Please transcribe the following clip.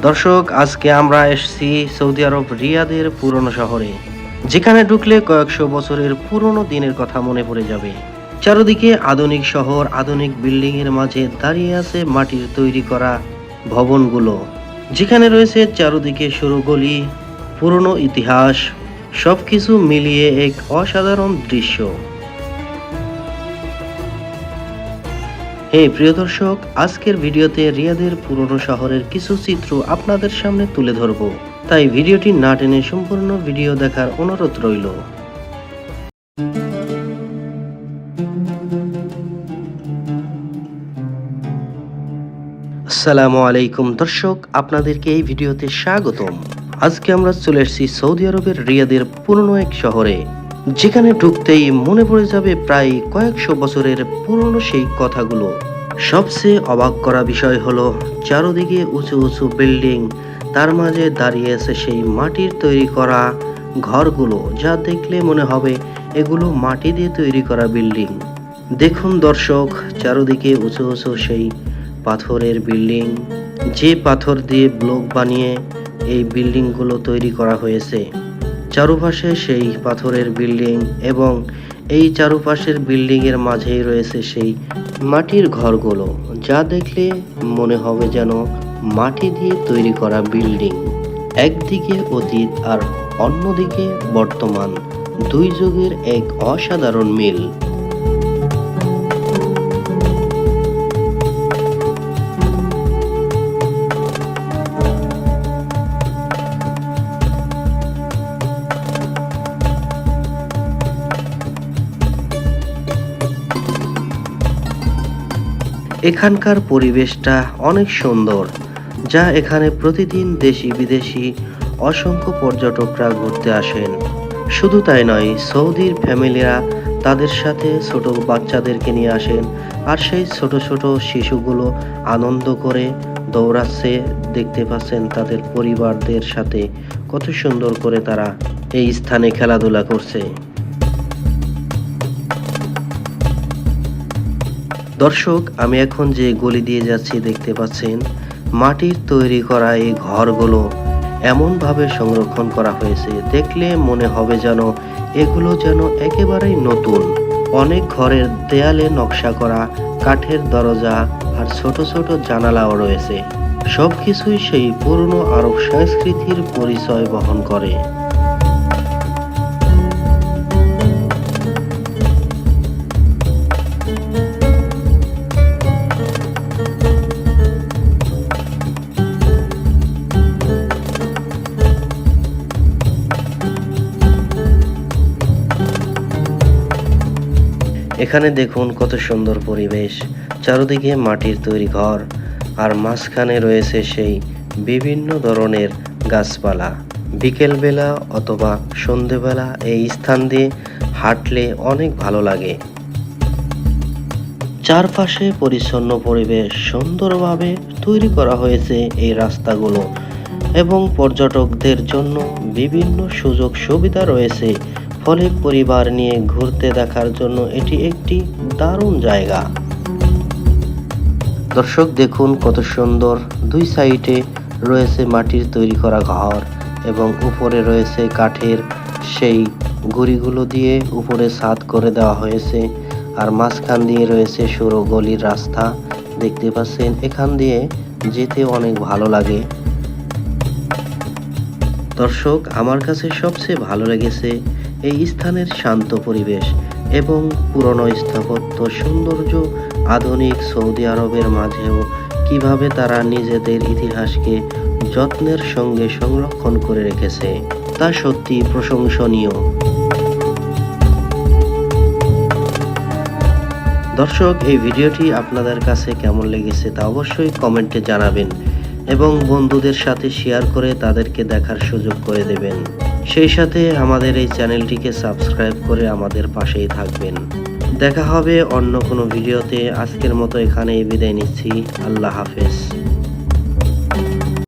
দর্শক, আজকে আমরা এসেছি সৌদি আরব রিয়াদের পুরনো শহরে, যেখানে ঢুকলে কয়েকশো বছরের পুরনো দিনের কথা মনে পড়ে যাবে। চারদিকে আধুনিক শহর, আধুনিক বিল্ডিং এর মাঝে দাঁড়িয়ে আছে মাটির তৈরি করা ভবনগুলো, যেখানে রয়েছে চারদিকে সরু গলি, পুরনো ইতিহাস, সবকিছু মিলিয়ে এক অসাধারণ দৃশ্য। প্রিয় দর্শক, আজকের ভিডিওতে রিয়াদের পুরনো শহরের কিছু চিত্র আপনাদের সামনে তুলে ধরব, তাই ভিডিওটি না টেনে সম্পূর্ণ ভিডিও দেখার অনুরোধ রইল। আসসালামু আলাইকুম দর্শক, আপনাদেরকে এই ভিডিওতে স্বাগতম। আজকে আমরা চলে এসেছি সৌদি আরবের রিয়াদের পুরনো এক শহরে, যেখানে ঢুকতেই মনে পড়ে যাবে প্রায় কয়েকশো বছরের পুরনো সেই কথাগুলো। সবচেয়ে অবাক করা বিষয় হলো চারদিকে উঁচু উঁচু বিল্ডিং, তার মাঝে দাঁড়িয়ে আছে সেই মাটির তৈরি করা ঘরগুলো, যা দেখলে মনে হবে এগুলো মাটি দিয়ে তৈরি করা বিল্ডিং। দেখুন দর্শক, চারদিকে উঁচু উঁচু সেই পাথরের বিল্ডিং, যে পাথর দিয়ে ব্লক বানিয়ে এই বিল্ডিংগুলো তৈরি করা হয়েছে। চারপাশে সেই পাথরের বিল্ডিং এবং এই চারপাশের বিল্ডিং এর মাঝেই রয়েছে সেই মাটির ঘরগুলো, যা দেখলে মনে হবে যেন মাটি দিয়ে তৈরি করা বিল্ডিং। একদিকে অতীত আর অন্যদিকে বর্তমান, দুই যুগের এক অসাধারণ মিল। এখানকার পরিবেশটা অনেক সুন্দর, যা এখানে প্রতিদিন দেশি বিদেশি অসংখ্য পর্যটকরা ঘুরতে আসেন। শুধু তাই নয়, সৌদির ফ্যামিলিরা তাদের সাথে ছোট বাচ্চাদেরকে নিয়ে আসেন, আর সেই ছোট ছোট শিশুগুলো আনন্দ করে দৌড়াচ্ছে। দেখতে পাচ্ছেন তাদের পরিবারদের সাথে কত সুন্দর করে তারা এই স্থানে খেলাধুলা করছে। দর্শক, আমি এখন যে গলি দিয়ে যাচ্ছি দেখতে পাচ্ছেন মাটির তৈরি করা এই ঘরগুলো এমনভাবে সংরক্ষণ করা হয়েছে, দেখলে মনে হবে যেন এগুলো যেন একেবারেই নতুন। অনেক ঘরের দেয়ালে নকশা করা কাঠের দরজা আর ছোট ছোট জানালাও রয়েছে। সবকিছুই সেই পুরনো আরব সংস্কৃতির পরিচয় বহন করে। এখানে দেখুন কত সুন্দর পরিবেশ, চারদিকে মাটির তৈরি ঘর, আর মাঝখানে রয়েছে সেই বিভিন্ন ধরনের গাছপালা। বিকেলবেলা অথবা সন্ধেবেলা এই স্থান দিয়ে হাঁটলে অনেক ভালো লাগে। চারপাশে পরিচ্ছন্ন পরিবেশ, সুন্দরভাবে তৈরি করা হয়েছে এই রাস্তাগুলো, এবং পর্যটকদের জন্য বিভিন্ন সুযোগ সুবিধা রয়েছে। ফলে পরিবার নিয়ে ঘুরতে দেখার জন্য এটি একটি দারুণ জায়গা। দর্শক দেখুন কত সুন্দর, দুই সাইডে রয়েছে মাটির তৈরি করা ঘর এবং উপরে রয়েছে কাঠের সেই গুঁড়িগুলো দিয়ে উপরে ছাদ করে দেওয়া হয়েছে, আর মাঝখান দিয়ে রয়েছে সরু গলির রাস্তা। দেখতে পাচ্ছেন এখান দিয়ে যেতে অনেক ভালো লাগে। দর্শক, আমার কাছে সবচেয়ে ভালো লেগেছে এই স্থানের শান্ত পরিবেশ এবং পুরনো স্থাপত্য সৌন্দর্য। আধুনিক সৌদি আরবের মাঝেও কিভাবে তারা নিজেদের ইতিহাসকে যত্নের সঙ্গে সংরক্ষণ করে রেখেছে, তা সত্যি প্রশংসনীয়। দর্শক, এই ভিডিওটি আপনাদের কাছে কেমন লেগেছে তা অবশ্যই কমেন্টে জানাবেন এবং বন্ধুদের সাথে শেয়ার করে তাদেরকে দেখার সুযোগ করে দেবেন। সেই সাথে আমাদের এই চ্যানেলটিকে সাবস্ক্রাইব করে আমাদের পাশেই থাকবেন। দেখা হবে অন্য কোনো ভিডিওতে। আজকের মতো এখানেই বিদায় নিচ্ছি। আল্লাহ হাফেজ।